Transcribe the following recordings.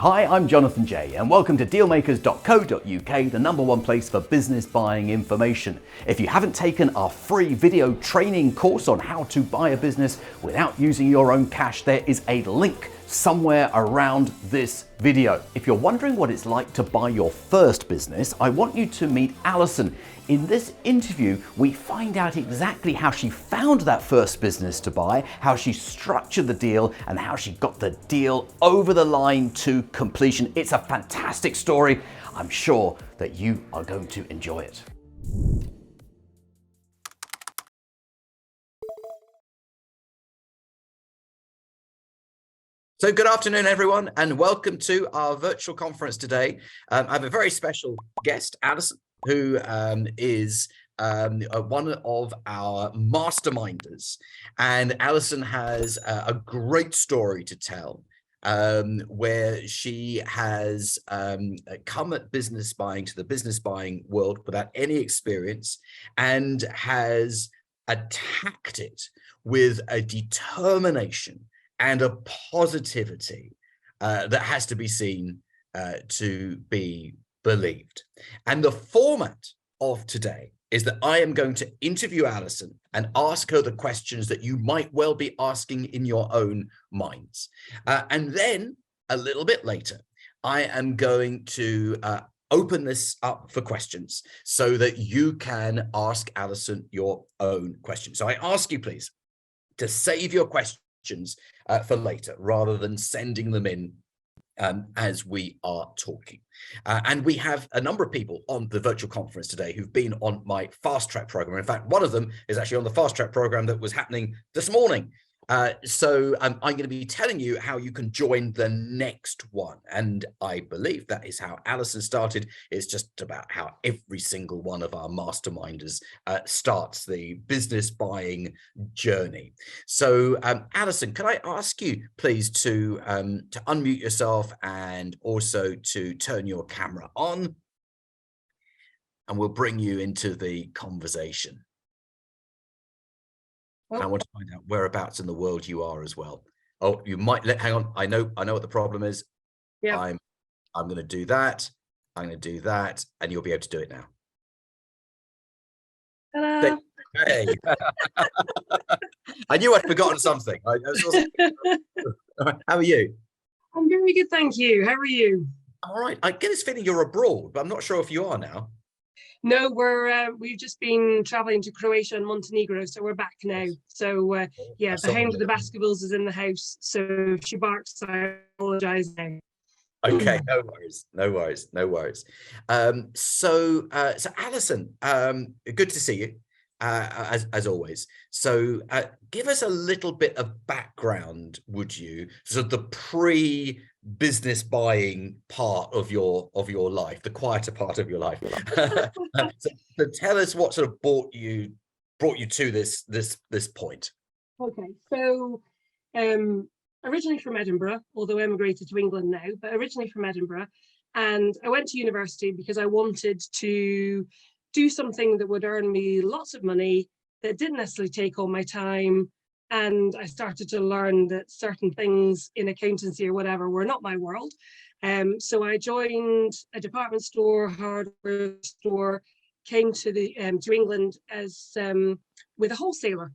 Hi, I'm Jonathan J, and welcome to dealmakers.co.uk, the #1 place for business buying information. If you haven't taken our free video training course on how to buy a business without using your own cash, there is a link somewhere around this video. If you're wondering what it's like to buy your first business, I want you to meet Alison. In this interview, we find out exactly how she found that first business to buy, how she structured the deal, and how she got the deal over the line to completion. It's a fantastic story. I'm sure that you are going to enjoy it. So good afternoon, everyone, and welcome to our virtual conference today. I have a very special guest, Alison, who is one of our masterminders. And Alison has a great story to tell, where she has come at business buying to the business buying world without any experience and has attacked it with a determination and a positivity that has to be seen to be believed. And the format of today is that I am going to interview Alison and ask her the questions that you might well be asking in your own minds. And then a little bit later, I am going to open this up for questions so that you can ask Alison your own questions. So I ask you, please, to save your questions for later rather than sending them in as we are talking. And we have a number of people on the virtual conference today who've been on my fast track program. In fact, one of them is actually on the fast track program that was happening this morning. So I'm going to be telling you how you can join the next one. And I believe that is how Alison started. It's just about how every single one of our masterminders starts the business buying journey. So Alison, can I ask you please to unmute yourself and also to turn your camera on, and we'll bring you into the conversation. And I want to find out whereabouts in the world you are as well. Oh, you might hang on. I know what the problem is. Yeah. I'm going to do that. I'm going to do that, and you'll be able to do it now. Hello. Hey. I knew I'd forgotten something. How are you? I'm very good, thank you. How are you? All right. I get this feeling you're abroad, but I'm not sure if you are now. No, we've just been traveling to Croatia and Montenegro, so we're back now. So yeah, the hound of the Baskervilles is in the house, so she barks. I apologize now. Okay, no worries. So Alison, good to see you as always. So give us a little bit of background, would you? So the pre-business buying part of your life, the quieter part of your life. So tell us what sort of brought you to this point. Okay, so originally from Edinburgh, although I emigrated to England now, but originally from Edinburgh, and I went to university because I wanted to do something that would earn me lots of money, that didn't necessarily take all my time. And I started to learn that certain things in accountancy or whatever were not my world. So I joined a department store, hardware store, came to England as with a wholesaler.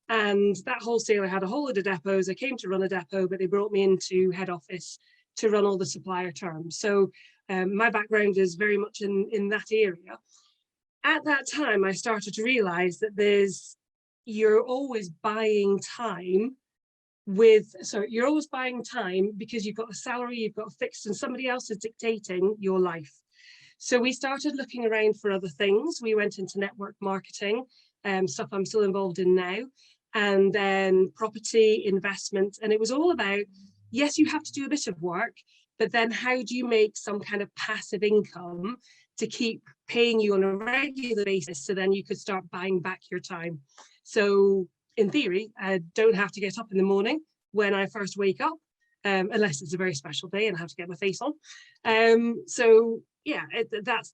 And that wholesaler had a whole load of depots. I came to run a depot, but they brought me into head office to run all the supplier terms. So my background is very much in that area. At that time, I started to realize that you're always buying time you're always buying time because you've got a salary, you've got a fixed, and somebody else is dictating your life. So we started looking around for other things. We went into network marketing, stuff I'm still involved in now, and then property investment. And it was all about, yes, you have to do a bit of work, but then how do you make some kind of passive income to keep paying you on a regular basis, so then you could start buying back your time. So in theory, I don't have to get up in the morning when I first wake up, unless it's a very special day and I have to get my face on. So yeah,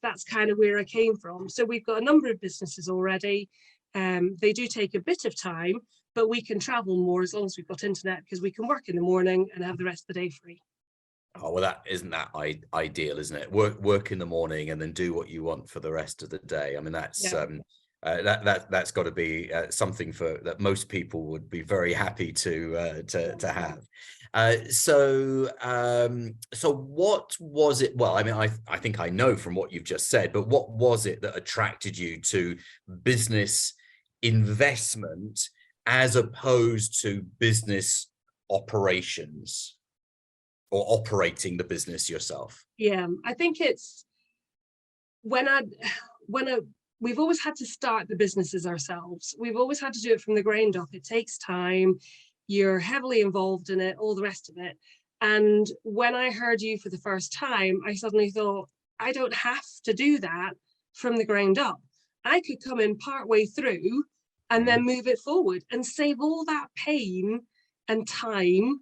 that's kind of where I came from. So we've got a number of businesses already. They do take a bit of time, but we can travel more as long as we've got internet, because we can work in the morning and have the rest of the day free. Oh, well, that isn't that ideal, isn't it? Work in the morning and then do what you want for the rest of the day. I mean, that's Yeah. that's got to be something that most people would be very happy to have. So what was it? Well, I mean, I think I know from what you've just said, but what was it that attracted you to business investment as opposed to business operations? Or operating the business yourself? Yeah, I think it's when I we've always had to start the businesses ourselves. We've always had to do it from the ground up. It takes time. You're heavily involved in it, all the rest of it. And when I heard you for the first time, I suddenly thought, I don't have to do that from the ground up. I could come in part way through and then move it forward and save all that pain and time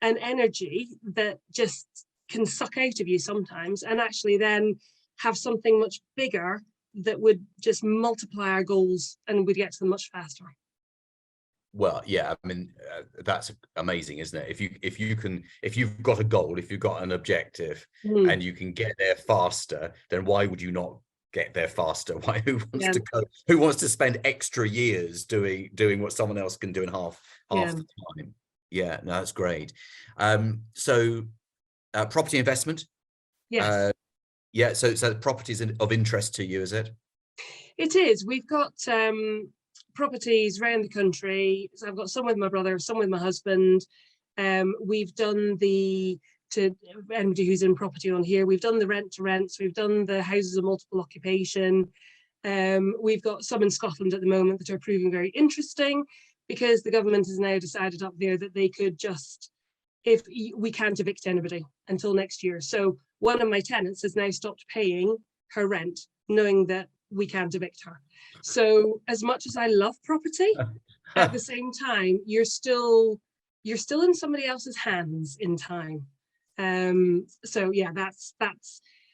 and energy that just can suck out of you sometimes, and actually then have something much bigger that would just multiply our goals and we'd get to them much faster. Well, yeah, I mean, that's amazing, isn't it? If you've got a goal, if you've got an objective and you can get there faster, then why would you not get there faster? Who wants to spend extra years doing what someone else can do in half the time? Yeah, no, that's great. So property investment. Yes. Yeah, so properties of interest to you, is it? It is. We've got properties around the country. So I've got some with my brother, some with my husband. We've done to anybody who's in property on here, we've done the rent to rents, we've done the houses of multiple occupation. We've got some in Scotland at the moment that are proving very interesting, because the government has now decided up there that they could just, if we can't evict anybody until next year. So one of my tenants has now stopped paying her rent, knowing that we can't evict her. So as much as I love property, at the same time, you're still in somebody else's hands in time. So yeah, that's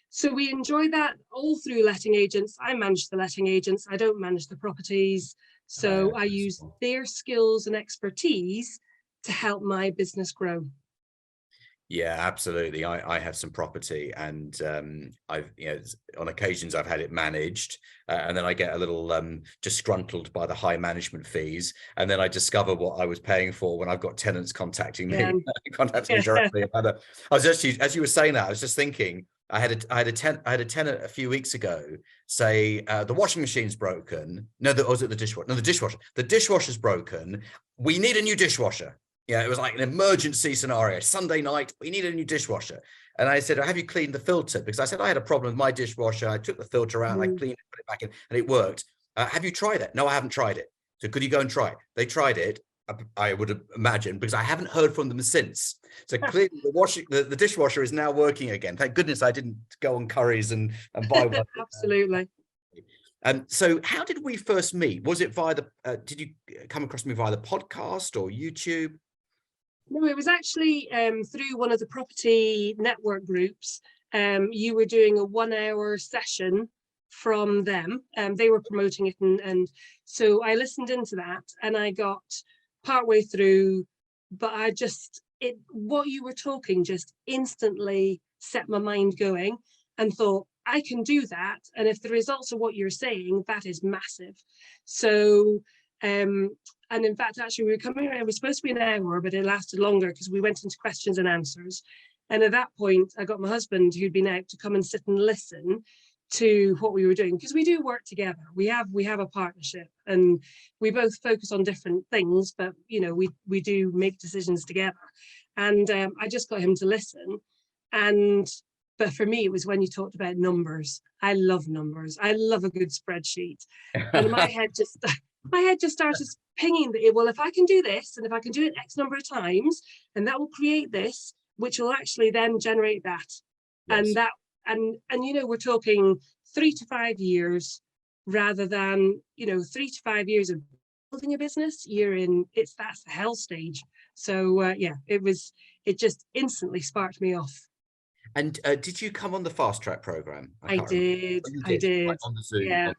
so we enjoy that all through letting agents. I manage the letting agents, I don't manage the properties. So I use their skills and expertise to help my business grow. Yeah, absolutely. I have some property, and I've, on occasions I've had it managed, and then I get a little disgruntled by the high management fees, and then I discover what I was paying for when I've got tenants contacting me, me directly. I was actually, as you were saying that, I was just thinking, I had a tenant a few weeks ago say the washing machine's broken. No, was it the dishwasher? No, the dishwasher. The dishwasher's broken. We need a new dishwasher. Yeah, it was like an emergency scenario. Sunday night, we needed a new dishwasher. And I said, have you cleaned the filter? Because I said, I had a problem with my dishwasher. I took the filter out and I cleaned it, put it back in, and it worked. Have you tried it? No, I haven't tried it. So could you go and try it? They tried it, I would imagine, because I haven't heard from them since. So clearly the dishwasher is now working again. Thank goodness I didn't go on Currys and buy one. Absolutely. So how did we first meet? Was it via did you come across me via the podcast or YouTube? No, it was actually through one of the property network groups. You were doing a 1 hour session from them. They were promoting it, and so I listened into that, and I got partway through, but what you were talking just instantly set my mind going, and thought, I can do that. And if the results are what you're saying, that is massive. So and in fact, actually, we were coming around, it was supposed to be an hour, but it lasted longer because we went into questions and answers. And at that point, I got my husband, who'd been out, to come and sit and listen to what we were doing, because we do work together. We have a partnership, and we both focus on different things, but we do make decisions together. And I just got him to listen. But for me, it was when you talked about numbers. I love numbers. I love a good spreadsheet. And my head just started pinging that, well, if I can do this, and if I can do it X number of times, and that will create this, which will actually then generate that. Yes. And we're talking 3 to 5 years, rather than 3 to 5 years of building a business. That's the hell stage. So it just instantly sparked me off. And did you come on the fast track program? I did. Like on the Zoom. Yeah.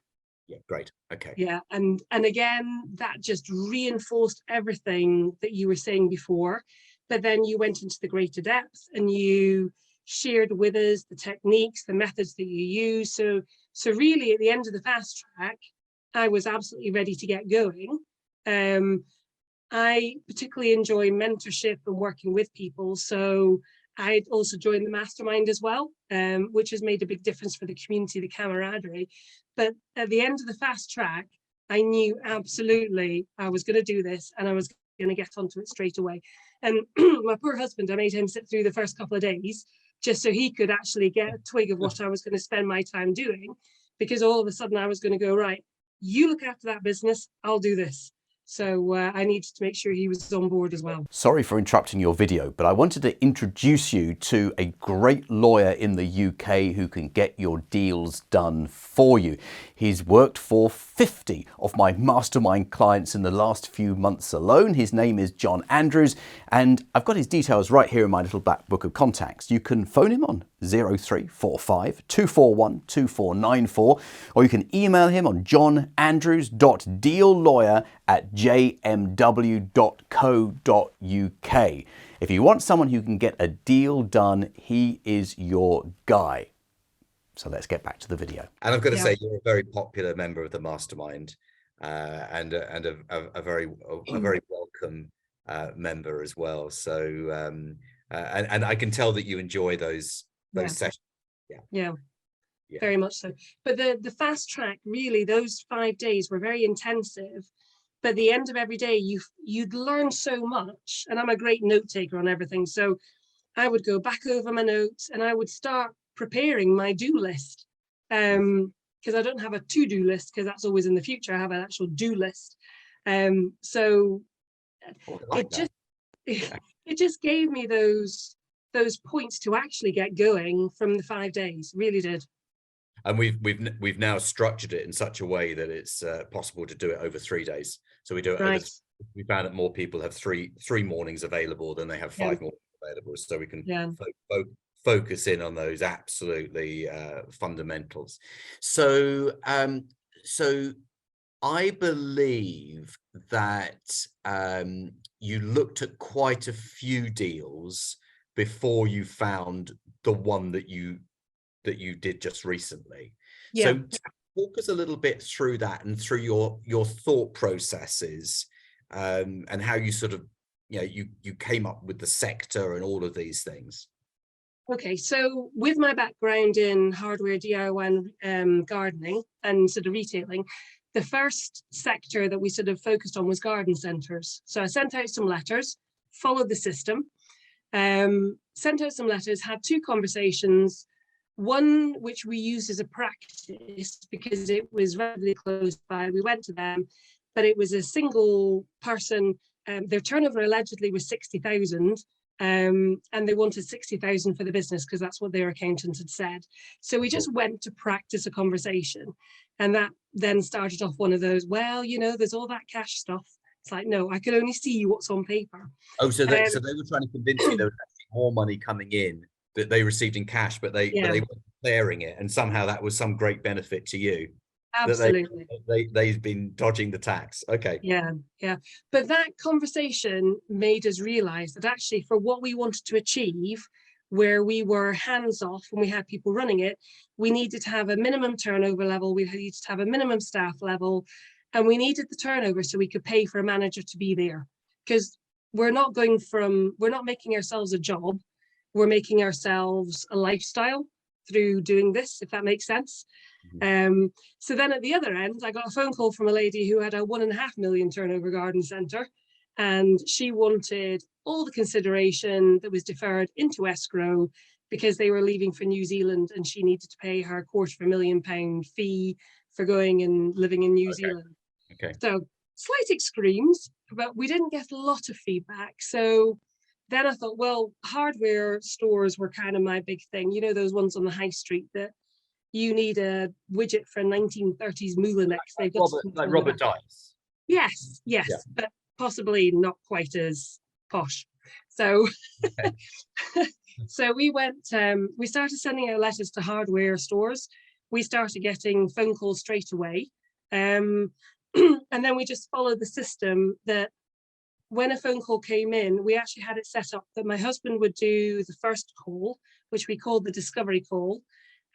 Yeah, great. Okay. Yeah, and again, that just reinforced everything that you were saying before. But then you went into the greater depth, and you shared with us the techniques, the methods that you use. So really at the end of the fast track, I was absolutely ready to get going. I particularly enjoy mentorship and working with people. So I'd also joined the Mastermind as well, which has made a big difference for the community, the camaraderie. But at the end of the fast track, I knew absolutely I was going to do this and I was going to get onto it straight away. And my poor husband, I made him sit through the first couple of days just so he could actually get a twig of what I was going to spend my time doing, because all of a sudden I was going to go, right, you look after that business, I'll do this. So I needed to make sure he was on board as well. Sorry for interrupting your video, but I wanted to introduce you to a great lawyer in the UK who can get your deals done for you. He's worked for 50 of my mastermind clients in the last few months alone. His name is John Andrews, and I've got his details right here in my little black book of contacts. You can phone him on 0345 241 2494, or you can email him on johnandrews.deallawyer@jmw.co.uk. If you want someone who can get a deal done, he is your guy. So let's get back to the video. And I've got to say, you're a very popular member of the Mastermind, and a very welcome member as well. So and I can tell that you enjoy those sessions. Yeah, very much so. But the fast track, really, those 5 days were very intensive. But at the end of every day, you'd learn so much. And I'm a great note taker on everything. So I would go back over my notes and I would start preparing my do list. Because I don't have a to-do list, because that's always in the future. I have an actual do list. So it just gave me those points to actually get going from the 5 days. Really did. And we've now structured it in such a way that it's possible to do it over 3 days. So we do it over. We found that more people have three mornings available than they have 5 mornings available. So we can focus in on those absolutely fundamentals. So so I believe that you looked at quite a few deals before you found the one that you did just recently. So talk us a little bit through that and through your thought processes, and how you sort of, you came up with the sector and all of these things. Okay, so with my background in hardware, DIY, and gardening and sort of retailing, the first sector that we sort of focused on was garden centres. So I sent out some letters, followed the system, sent out some letters, had 2 conversations, one which we used as a practice because it was relatively close by. We went to them, but it was a single person. Their turnover allegedly was 60,000. And they wanted 60,000 for the business because that's what their accountant had said. So we just went to practice a conversation, and that then started off one of those, well, there's all that cash stuff. It's like, no, I can only see what's on paper. Oh, so they were trying to convince you there was actually more money coming in that they received in cash, but they weren't declaring it, and somehow that was some great benefit to you. Absolutely. They've been dodging the tax. Okay. Yeah. But that conversation made us realize that actually for what we wanted to achieve, where we were hands off and we had people running it, we needed to have a minimum turnover level, we needed to have a minimum staff level, and we needed the turnover so we could pay for a manager to be there. Because we're not making ourselves a job, we're making ourselves a lifestyle through doing this, if that makes sense. So then at the other end, I got a phone call from a lady who had a 1.5 million turnover garden centre, and she wanted all the consideration that was deferred into escrow because they were leaving for New Zealand and she needed to pay her £250,000 fee for going and living in New Zealand. Okay. So slight extremes, but we didn't get a lot of feedback. So then I thought, well, hardware stores were kind of my big thing. Those ones on the high street that you need a widget for a 1930s Moulinex. They've got like Robert Dice. Yes, but possibly not quite as posh. So, so we went. We started sending out letters to hardware stores. We started getting phone calls straight away, and then we just followed the system that when a phone call came in, we actually had it set up that my husband would do the first call which we called the discovery call.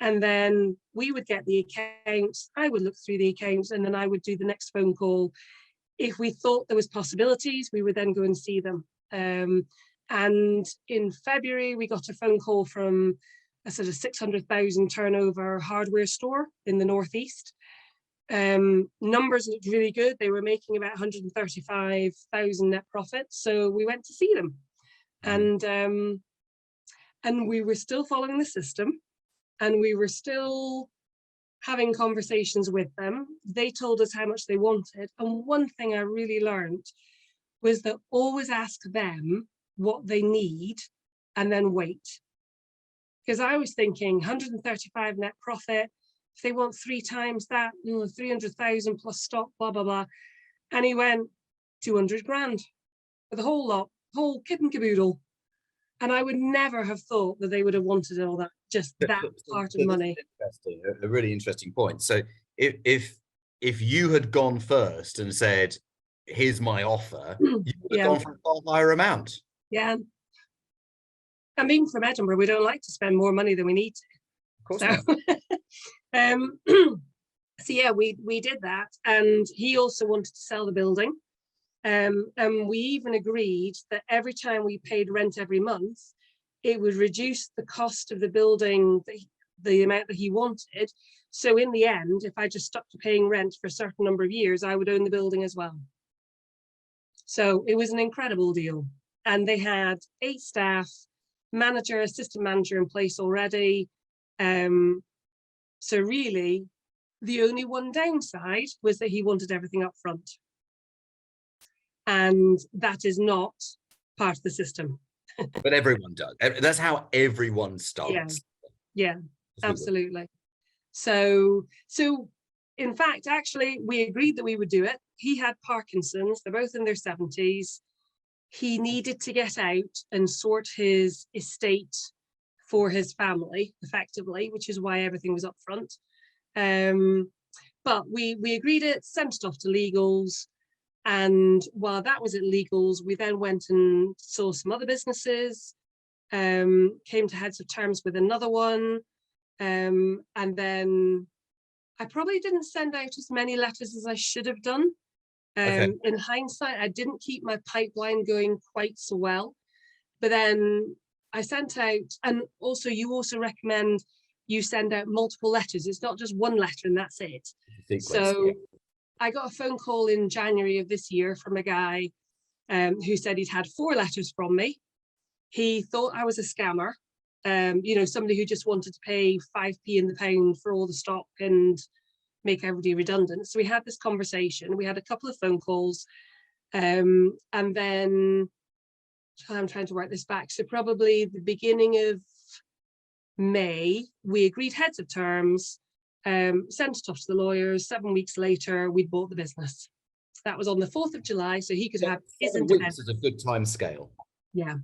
And then we would get the accounts, I would look through the accounts, and then I would do the next phone call. If we thought there was possibilities, we would then go and see them. And in February, we got a phone call from a sort of 600,000 turnover hardware store in the Northeast. Numbers looked really good. They were making about 135,000 net profit. So we went to see them, and we were still following the system, and we were still having conversations with them. They told us how much they wanted. And one thing I really learned was that always ask them what they need and then wait. Because I was thinking 135 net profit, if they want 3 times that, 300,000 plus stock, blah, blah, blah. And he went 200 grand for the whole lot, whole kit and caboodle. And I would never have thought that they would have wanted all that, just that part of money. Interesting, a really interesting point. So if you had gone first and said, here's my offer, you would have gone for a far higher amount. Yeah. And being from Edinburgh, we don't like to spend more money than we need to. Of course not. So yeah, we did that. And he also wanted to sell the building. And we even agreed that every time we paid rent every month, it would reduce the cost of the building, the amount that he wanted. So in the end, if I just stopped paying rent for a certain number of years, I would own the building as well. So it was an incredible deal. And they had 8 staff, manager, assistant manager in place already. So really, the only one downside was that he wanted everything up front. And that is not part of the system. But everyone does. That's how everyone starts. Yeah, absolutely. So in fact, actually, we agreed that we would do it. He had Parkinson's. They're both in their 70s. He needed to get out and sort his estate for his family, effectively, which is why everything was up front. But we agreed it, sent it off to legals. And while that was at legals, we then went and saw some other businesses, came to heads of terms with another one. And then I probably didn't send out as many letters as I should have done. In hindsight, I didn't keep my pipeline going quite so well. But then I sent out, and also you also recommend you send out multiple letters. It's not just one letter and that's it. So I got a phone call in January of this year from a guy who said he'd had 4 letters from me. He thought I was a scammer, somebody who just wanted to pay 5p in the pound for all the stock and make everybody redundant. So we had this conversation. We had a couple of phone calls, and then I'm trying to work this back. So probably the beginning of May, we agreed heads of terms. Sent it off to the lawyers. 7 weeks later, we'd bought the business. That was on the 4th of July, so he could have his independence. This is a good time scale. Yeah,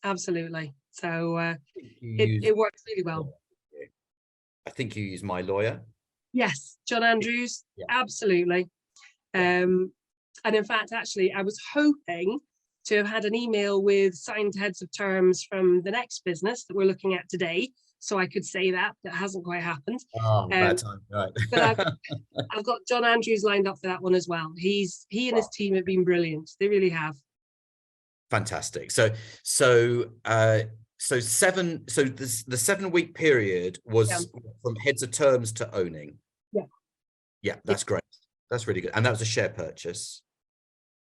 absolutely. So it works really well. I think you use my lawyer. Yes, John Andrews, absolutely. And in fact, actually, I was hoping to have had an email with signed heads of terms from the next business that we're looking at today, so I could say that. That hasn't quite happened. Oh, bad time, right. But I've got John Andrews lined up for that one as well. He and his team have been brilliant. They really have. Fantastic. So the 7-week period was from heads of terms to owning. Yeah, that's great. That's really good. And that was a share purchase.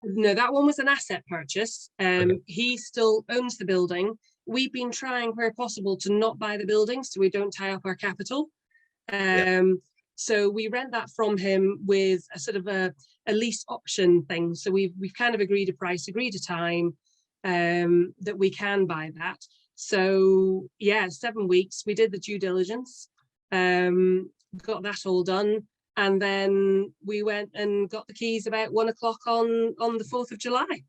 No, that one was an asset purchase. He still owns the building. We've been trying where possible to not buy the building so we don't tie up our capital. So we rent that from him with a sort of a lease option thing. So we've kind of agreed a price, agreed a time that we can buy that. So yeah, 7 weeks, we did the due diligence, got that all done. And then we went and got the keys about 1 o'clock on the 4th of July.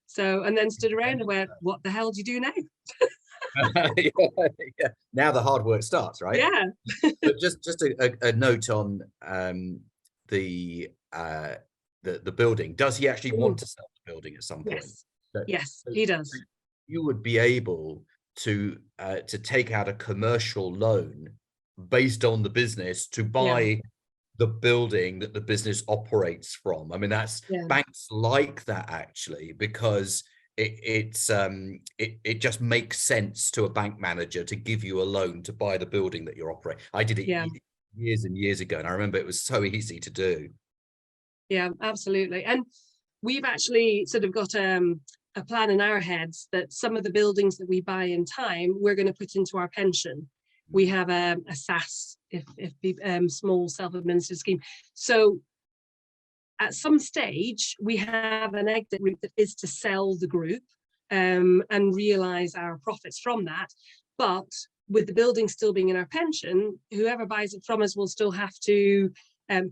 So, and then stood around and went, what the hell do you do now? Yeah. Now the hard work starts, right? Yeah. But just a note on the building. Does he actually want to sell the building at some point? Yes, he does. You would be able to take out a commercial loan based on the business to buy the building that the business operates from. I mean, that's banks like that actually, because it just makes sense to a bank manager to give you a loan to buy the building that you're operating. I did it years and years ago, and I remember it was so easy to do. Yeah, absolutely. And we've actually sort of got a plan in our heads that some of the buildings that we buy in time, we're going to put into our pension. We have a SAS, small self-administered scheme. So at some stage, we have an exit route that is to sell the group and realise our profits from that. But with the building still being in our pension, whoever buys it from us will still have to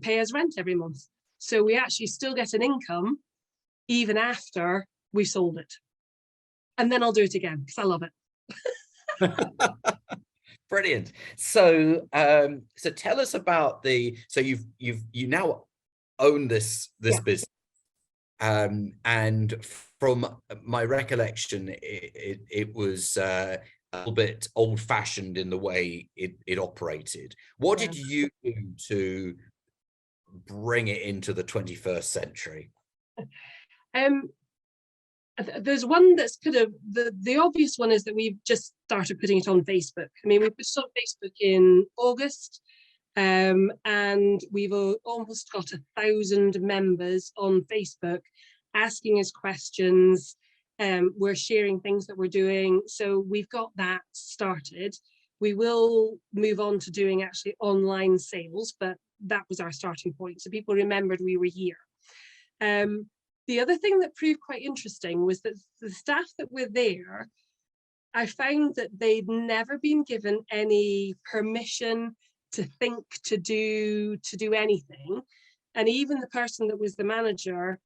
pay us rent every month. So we actually still get an income even after we sold it. And then I'll do it again because I love it. Brilliant. So so tell us about so you now own this business, and from my recollection it was a little bit old-fashioned in the way it operated. What did you do to bring it into the 21st century? There's one that's kind of the obvious one is that we've just started putting it on Facebook. I mean, we put it on Facebook in August, and we've almost got 1,000 members on Facebook asking us questions. We're sharing things that we're doing, so we've got that started. We will move on to doing actually online sales, but that was our starting point, so people remembered we were here. The other thing that proved quite interesting was that the staff that were there, I found that they'd never been given any permission to think, to do anything. And even the person that was the manager,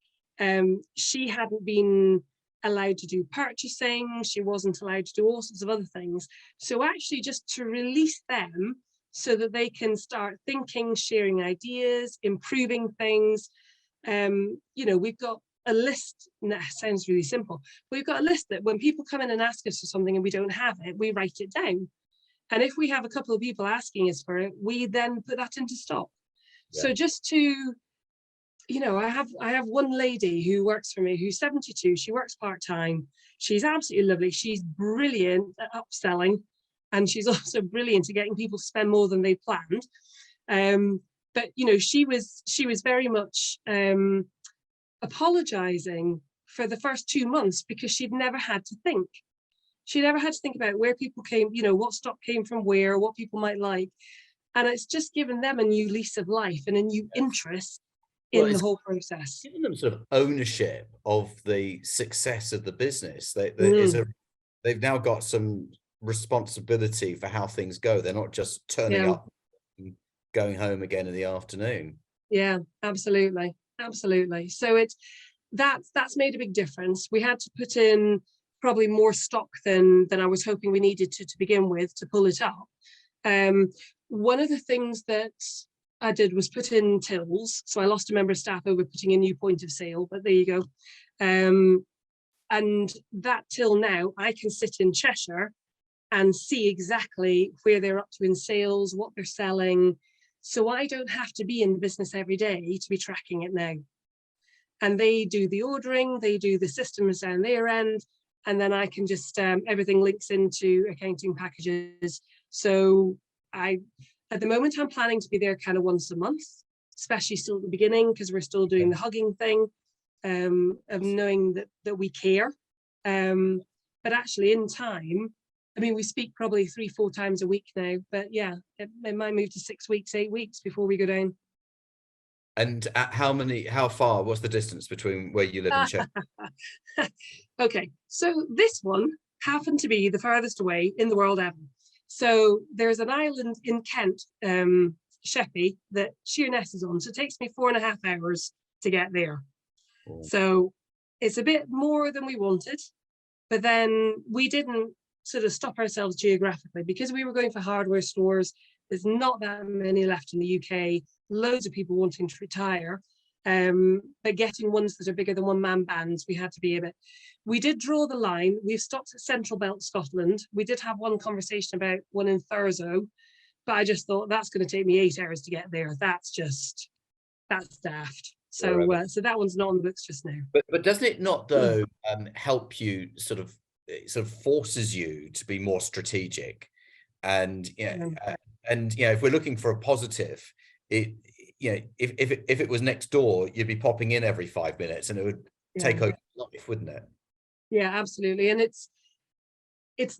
she hadn't been allowed to do purchasing. She wasn't allowed to do all sorts of other things. So actually just to release them so that they can start thinking, sharing ideas, improving things. We've got a list. That sounds really simple. We've got a list that when people come in and ask us for something and we don't have it, we write it down. And if we have a couple of people asking us for it, we then put that into stock. So just to, I have one lady who works for me who's 72. She works part-time. She's absolutely lovely. She's brilliant at upselling, and she's also brilliant at getting people to spend more than they planned. But she was very much apologizing for the first 2 months because she'd never had to think. She never had to think about where people came, what stock came from where, what people might like. And it's just given them a new lease of life and a new interest in the whole process. Giving them sort of ownership of the success of the business. They've now got some responsibility for how things go. They're not just turning up and going home again in the afternoon. Yeah, absolutely. So that's made a big difference. We had to put in probably more stock than I was hoping we needed to begin with to pull it up. One of the things that I did was put in tills. So I lost a member of staff over putting a new point of sale, but there you go. And that till now, I can sit in Cheshire and see exactly where they're up to in sales, what they're selling. So I don't have to be in the business every day to be tracking it now. And they do the ordering, they do the systems down their end, and then I can just, everything links into accounting packages. So at the moment, I'm planning to be there kind of once a month, especially still at the beginning, because we're still doing the hugging thing, of knowing that we care. But actually in time, I mean, we speak probably 3-4 times a week now, but yeah, it might move to 6 weeks, 8 weeks before we go down. And how far, what's the distance between where you live and Sheffield? Okay, so this one happened to be the furthest away in the world ever. So there's an island in Kent, Sheppey, that Sheerness is on. So it takes me 4.5 hours to get there. Oh. So it's a bit more than we wanted, but then we didn't sort of stop ourselves geographically because we were going for hardware stores. There's not that many left in the UK. Loads of people wanting to retire, but getting ones that are bigger than one-man bands, we had to be a bit. We did draw the line. We've stopped at Central Belt, Scotland. We did have one conversation about one in Thurso, but I just thought that's going to take me 8 hours to get there. That's daft. So so that one's not on the books just now. But doesn't it not though help you sort of forces you to be more strategic, and if we're looking for a positive, if it was next door, you'd be popping in every 5 minutes and it would take over life, wouldn't it? Yeah, absolutely. And it's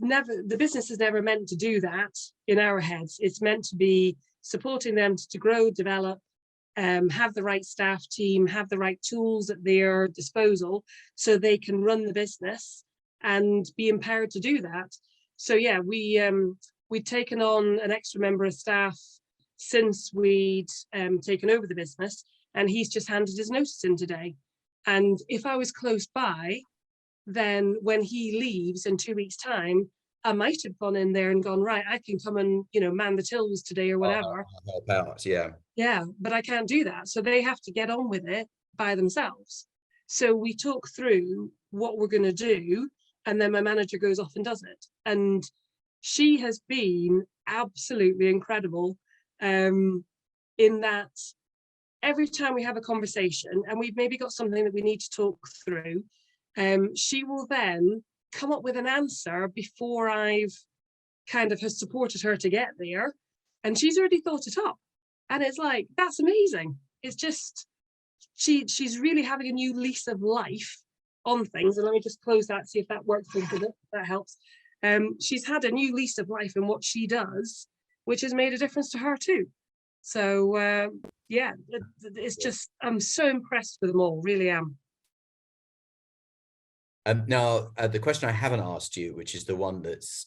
never, the business is never meant to do that in our heads. It's meant to be supporting them to grow, develop, have the right staff team, have the right tools at their disposal so they can run the business and be empowered to do that. So yeah, we'd taken on an extra member of staff since we'd taken over the business, and he's just handed his notice in today. And if I was close by, then when he leaves in 2 weeks' time, I might have gone in there and gone, right, I can come and, man the tills today or whatever. Help out, yeah. Yeah, but I can't do that. So they have to get on with it by themselves. So we talk through what we're going to do, and then my manager goes off and does it. And she has been absolutely incredible in that every time we have a conversation and we've maybe got something that we need to talk through, she will then come up with an answer before I've kind of has supported her to get there, and she's already thought it up. And it's like, that's amazing. It's just, she's really having a new lease of life on things. And let me just close that, see if that works with it, that helps. She's had a new lease of life in what she does, which has made a difference to her too. So yeah, it's just, I'm so impressed with them all, really am. Now, the question I haven't asked you, which is the one that's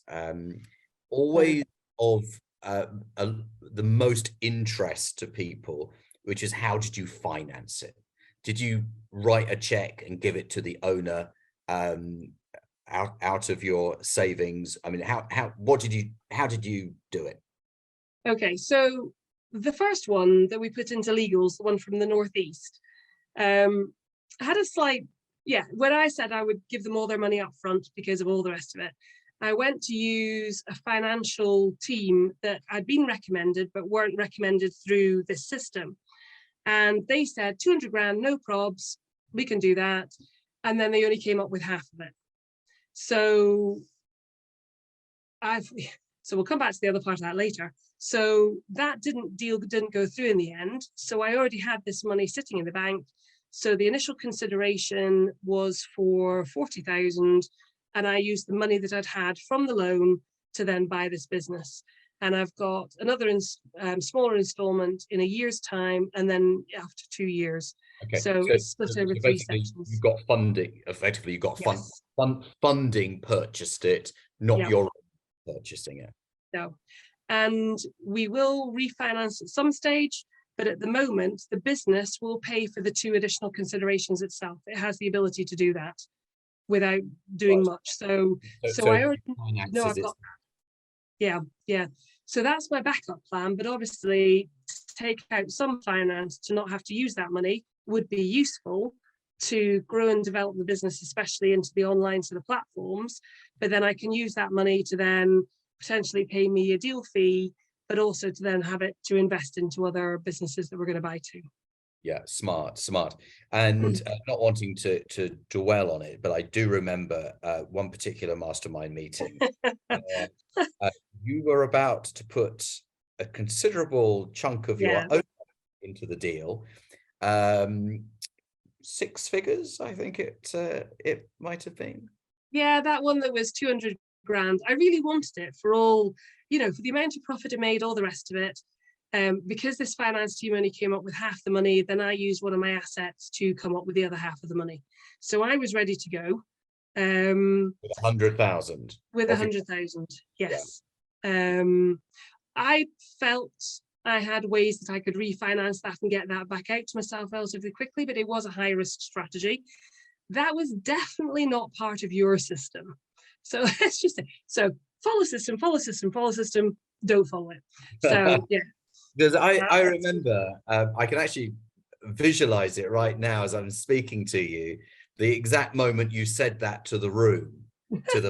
always of the most interest to people, which is how did you finance it? Did you write a check and give it to the owner out of your savings? I mean, how did you do it? Okay, so the first one that we put into legals, the one from the Northeast, had a slight, when I said I would give them all their money up front because of all the rest of it, I went to use a financial team that I'd been recommended, but weren't recommended through this system. And they said, 200 grand, no probs, we can do that. And then they only came up with half of it. So we'll come back to the other part of that later. So that didn't go through in the end. So I already had this money sitting in the bank. So the initial consideration was for 40,000, and I used the money that I'd had from the loan to then buy this business. And I've got another smaller installment in a year's time, and then after 2 years. Okay. So it's split over 3 sections. You've got funding, effectively, you've got funding purchased it, not your own purchasing it. No. And we will refinance at some stage, but at the moment, the business will pay for the 2 additional considerations itself. It has the ability to do that without doing much. So I already know I've got that. Yeah. So that's my backup plan. But obviously, to take out some finance to not have to use that money would be useful to grow and develop the business, especially into the online sort of platforms. But then I can use that money to then potentially pay me a deal fee, but also to then have it to invest into other businesses that we're going to buy too. Yeah, smart. And not wanting to dwell on it, but I do remember one particular mastermind meeting. You were about to put a considerable chunk of your own into the deal. 6 figures, I think it might have been. Yeah, that one that was 200 grand. I really wanted it for all, for the amount of profit it made, all the rest of it. Because this finance team only came up with half the money, then I used one of my assets to come up with the other half of the money. So I was ready to go. With 100,000. With 100,000, yes. Yeah. I felt I had ways that I could refinance that and get that back out to myself relatively quickly, but it was a high risk strategy. That was definitely not part of your system. So let's just say, so follow system, don't follow it. So yeah. Because I remember, I can actually visualize it right now as I'm speaking to you. the exact moment you said that to the room, to the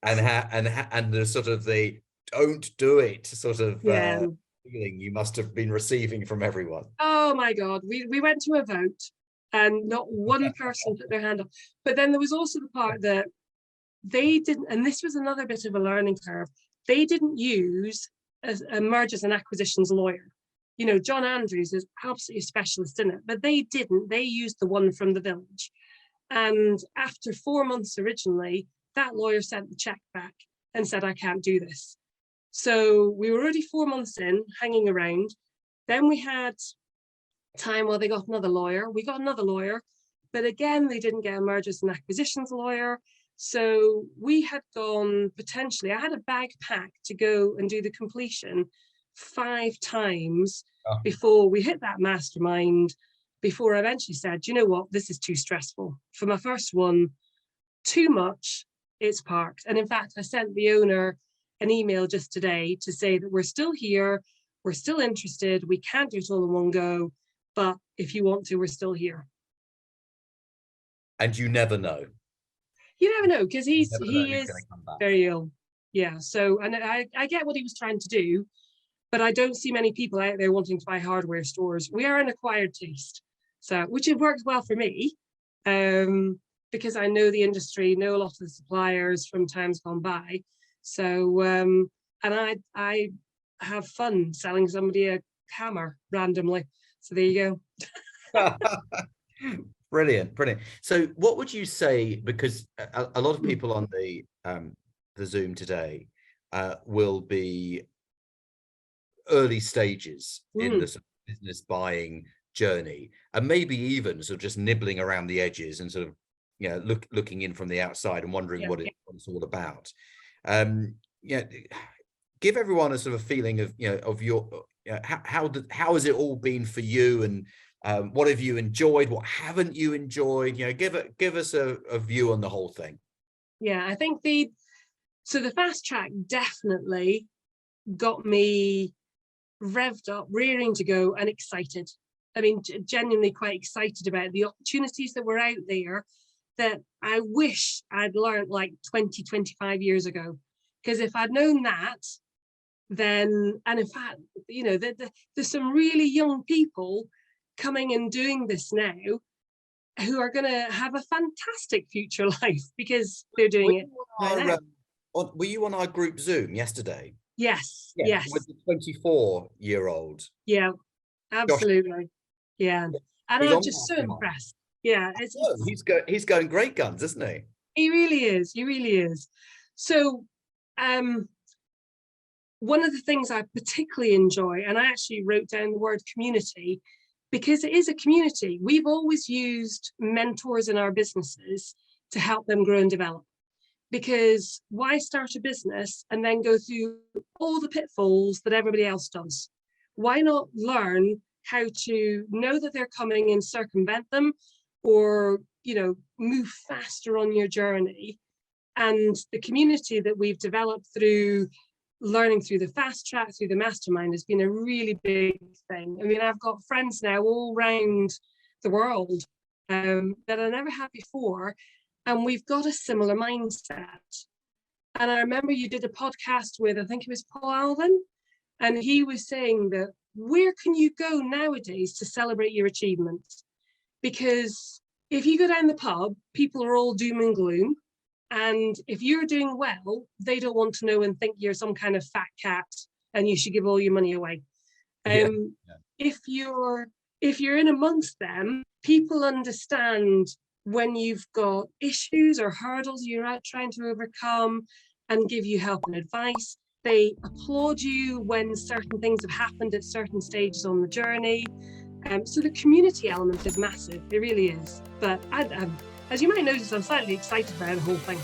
and the sort of the don't do it sort of Yeah. feeling you must have been receiving from everyone. Oh my God, we went to a vote and not one person put their hand up. But then there was also the part that they didn't, and this was another bit of a learning curve, they didn't use a mergers and acquisitions lawyer. You know, John Andrews is absolutely a specialist in it, but they didn't. They used the one from the village. And after 4 months originally, that lawyer sent the check back and said, I can't do this. So we were already 4 months in, hanging around. Then we had time while they got another lawyer. We got another lawyer, but again, they didn't get a mergers and acquisitions lawyer. So we had gone potentially, I had a bag packed to go and do the completion 5 times before we hit that mastermind, before I eventually said, you know what, this is too stressful. For my first one, too much, it's parked. And in fact, I sent the owner an email just today to say that we're still here, we're still interested, we can't do it all in one go, but if you want to, we're still here. And you never know. You never know, because he is very ill. Yeah, so, and I get what he was trying to do, but I don't see many people out there wanting to buy hardware stores. We are an acquired taste, so, which it works well for me, because I know the industry, know a lot of the suppliers from times gone by. So, and I have fun selling somebody a hammer randomly. So there you go. Brilliant. So what would you say, because a lot of people on the Zoom today will be early stages in the sort of business buying journey, and maybe even sort of just nibbling around the edges and sort of, you know, looking in from the outside and wondering what it's all about. Give everyone a sort of feeling of, you know, of your how has it all been for you, and what have you enjoyed, what haven't you enjoyed? You know, give us a view on the whole thing. Yeah, I think the fast track definitely got me revved up, rearing to go, and excited. I mean, genuinely quite excited about the opportunities that were out there that I wish I'd learned like 20, 25 years ago. Because if I'd known that, then, and in fact, you know, there's some really young people coming and doing this now who are going to have a fantastic future life because they're doing it right now. Were you on our group Zoom yesterday? Yes. With the 24-year-old. Yeah, absolutely. Josh. Yeah, and I'm just so impressed. Yeah, he's going great guns, isn't he? He really is. So, one of the things I particularly enjoy, and I actually wrote down the word community, because it is a community. We've always used mentors in our businesses to help them grow and develop. Because why start a business and then go through all the pitfalls that everybody else does? Why not learn how to know that they're coming and circumvent them, or, you know, move faster on your journey? And the community that we've developed through learning through the fast track, through the mastermind, has been a really big thing. I mean, I've got friends now all around the world that I never had before, and we've got a similar mindset. And I remember you did a podcast with, I think it was Paul Alvin, and he was saying that where can you go nowadays to celebrate your achievements? Because if you go down the pub, people are all doom and gloom. And if you're doing well, they don't want to know and think you're some kind of fat cat and you should give all your money away. If you're in amongst them, people understand when you've got issues or hurdles you're out trying to overcome and give you help and advice. They applaud you when certain things have happened at certain stages on the journey. So the community element is massive. It really is. But as you might notice, I'm slightly excited about the whole thing.